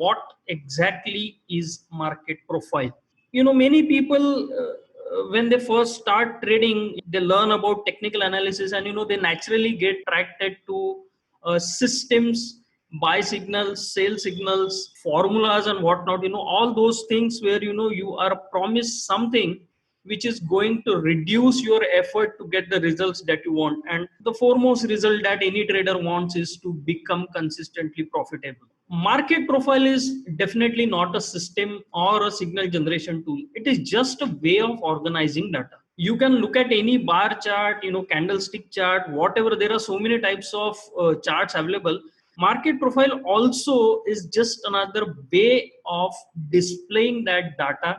what exactly is market profile. Many people, when they first start trading, they learn about technical analysis, and they naturally get attracted to systems, buy signals, sell signals, formulas and whatnot, all those things where you are promised something which is going to reduce your effort to get the results that you want. And the foremost result that any trader wants is to become consistently profitable. Market profile is definitely not a system or a signal generation tool. It is just a way of organizing data. You can look at any bar chart, candlestick chart, whatever. There are so many types of charts available. Market profile also is just another way of displaying that data.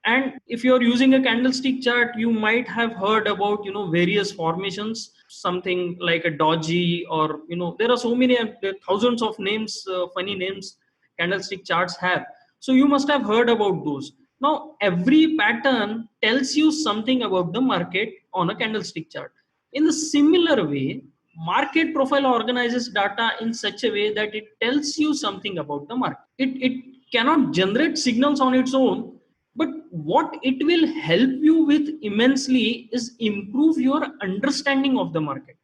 And if you're using a candlestick chart, you might have heard about various formations, something like a doji, or there are so many, there are thousands of names, funny names candlestick charts have. So you must have heard about those. Now every pattern tells you something about the market on a candlestick chart. In the similar way, market profile organizes data in such a way that it tells you something about the market. It cannot generate signals on its own, but what it will help you with immensely is improve your understanding of the market.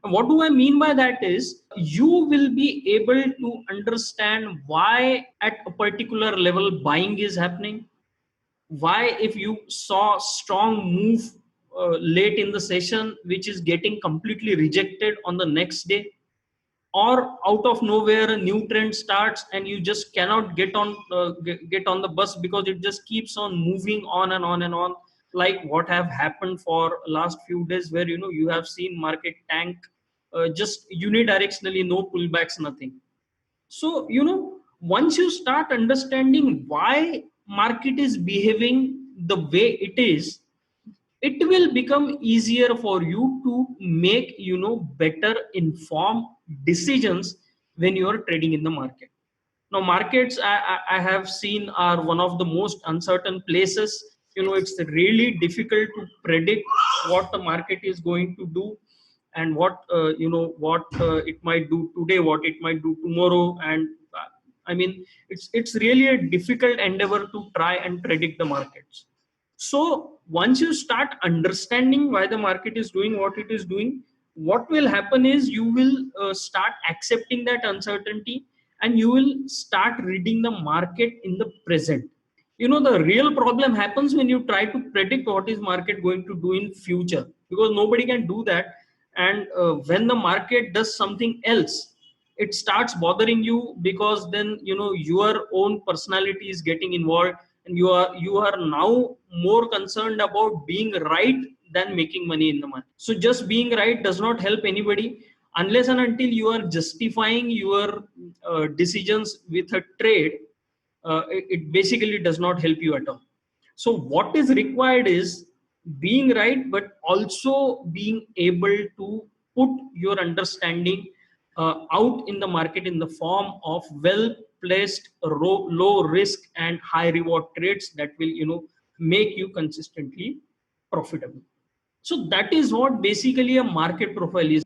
And what do I mean by that is, you will be able to understand why at a particular level buying is happening, why if you saw strong move late in the session which is getting completely rejected on the next day, or out of nowhere a new trend starts and you just cannot get on the bus because it just keeps on moving on and on and on, like what have happened for last few days, where you have seen market tank just unidirectionally, no pullbacks, nothing. So once you start understanding why market is behaving the way it is, it will become easier for you to make better informed decisions when you are trading in the market. Now markets, I have seen, are one of the most uncertain places. It's really difficult to predict what the market is going to do, and what it might do today, what it might do tomorrow. And I mean, it's really a difficult endeavor to try and predict the markets. So once you start understanding why the market is doing what it is doing, what will happen is you will start accepting that uncertainty, and you will start reading the market in the present. The real problem happens when you try to predict what is market going to do in future, because nobody can do that. And when the market does something else, it starts bothering you, because then your own personality is getting involved, and you are now more concerned about being right than making money in the market. So just being right does not help anybody, unless and until you are justifying your decisions with a trade. It basically does not help you at all. So what is required is being right, but also being able to put your understanding out in the market in the form of well placed low risk and high reward trades that will make you consistently profitable. So that is what basically a market profile is.